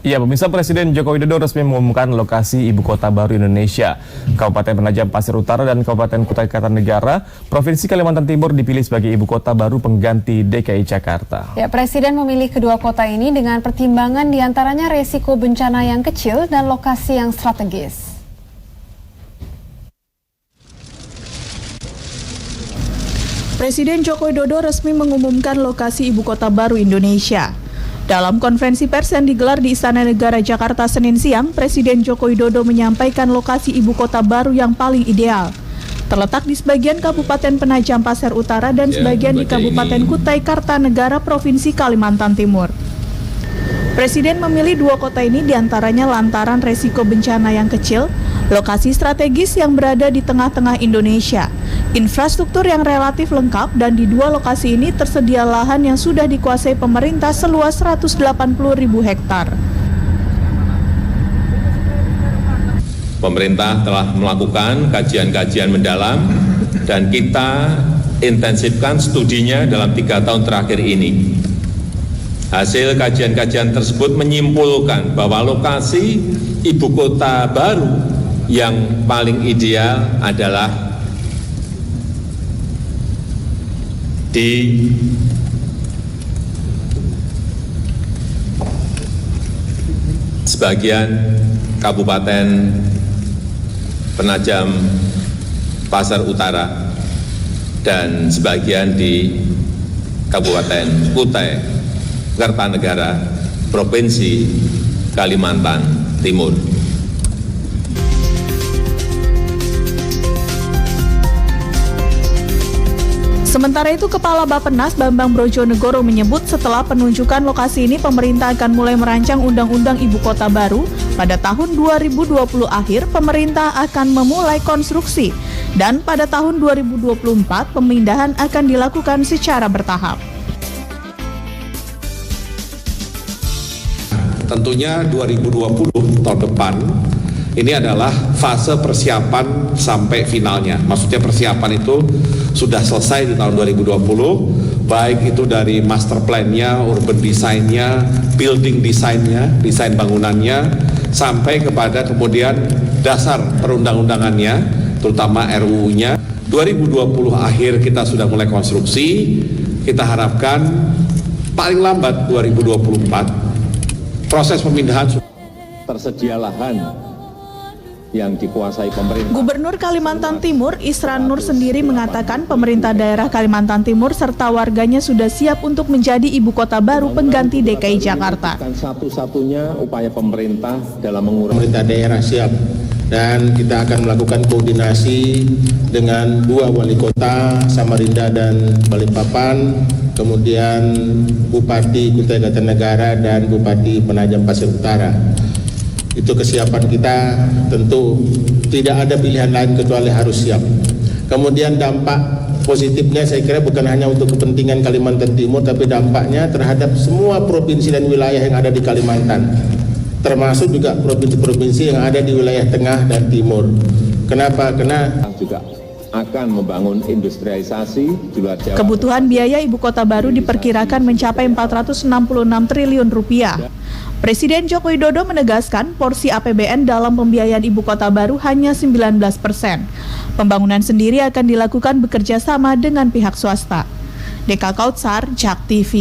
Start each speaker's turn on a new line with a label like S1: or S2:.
S1: Ya, pemirsa, Presiden Joko Widodo resmi mengumumkan lokasi ibu kota baru Indonesia. Kabupaten Penajam Pasir Utara dan Kabupaten Kutai Kartanegara, Provinsi Kalimantan Timur dipilih sebagai ibu kota baru pengganti DKI Jakarta.
S2: Ya, Presiden memilih kedua kota ini dengan pertimbangan diantaranya resiko bencana yang kecil dan lokasi yang strategis.
S3: Presiden Joko Widodo resmi mengumumkan lokasi ibu kota baru Indonesia. Dalam konferensi pers yang digelar di Istana Negara Jakarta Senin siang, Presiden Joko Widodo menyampaikan lokasi ibu kota baru yang paling ideal. Terletak di sebagian Kabupaten Penajam Pasir Utara dan sebagian di Kabupaten Kutai Kartanegara, Provinsi Kalimantan Timur. Presiden memilih dua kota ini diantaranya lantaran resiko bencana yang kecil, lokasi strategis yang berada di tengah-tengah Indonesia, infrastruktur yang relatif lengkap, dan di dua lokasi ini tersedia lahan yang sudah dikuasai pemerintah seluas 180.000 hektar.
S4: Pemerintah telah melakukan kajian-kajian mendalam dan kita intensifkan studinya dalam 3 tahun terakhir ini. Hasil kajian-kajian tersebut menyimpulkan bahwa lokasi ibu kota baru yang paling ideal adalah di sebagian Kabupaten Penajam Pasir Utara dan sebagian di Kabupaten Kutai Kartanegara, Provinsi Kalimantan Timur.
S3: Sementara itu, Kepala Bappenas Bambang Brojonegoro menyebut setelah penunjukan lokasi ini, pemerintah akan mulai merancang Undang-Undang Ibu Kota Baru. Pada tahun 2020 akhir, pemerintah akan memulai konstruksi. Dan pada tahun 2024, pemindahan akan dilakukan secara bertahap.
S5: Tentunya 2020 tahun depan ini adalah fase persiapan sampai finalnya. Maksudnya persiapan itu sudah selesai di tahun 2020, baik itu dari master plan-nya, urban design-nya, building design-nya, desain bangunannya, sampai kepada kemudian dasar perundang-undangannya, terutama RUU-nya. 2020 akhir kita sudah mulai konstruksi, kita harapkan paling lambat 2024 proses pemindahan
S4: Tersedia lahan yang dikuasai pemerintah.
S3: Gubernur Kalimantan Timur Isran Nur sendiri mengatakan pemerintah daerah Kalimantan Timur serta warganya sudah siap untuk menjadi ibu kota baru pengganti DKI Jakarta.
S4: Satu-satunya upaya pemerintah dalam mengurangi.
S6: Pemerintah daerah siap dan kita akan melakukan koordinasi dengan dua wali kota, Samarinda dan Balikpapan, kemudian Bupati Kutai Kartanegara dan Bupati Penajam Pasir Utara. Itu kesiapan kita, tentu tidak ada pilihan lain kecuali harus siap. Kemudian dampak positifnya saya kira bukan hanya untuk kepentingan Kalimantan Timur, tapi dampaknya terhadap semua provinsi dan wilayah yang ada di Kalimantan, termasuk juga provinsi-provinsi yang ada di wilayah tengah dan timur. Kenapa? Karena
S4: juga akan membangun industrialisasi di luar Jawa.
S3: Kebutuhan biaya ibu kota baru diperkirakan mencapai 466 triliun rupiah. Presiden Joko Widodo menegaskan porsi APBN dalam pembiayaan ibu kota baru hanya 19%. Pembangunan sendiri akan dilakukan bekerja sama dengan pihak swasta. Deka Kautsar, JAK TV.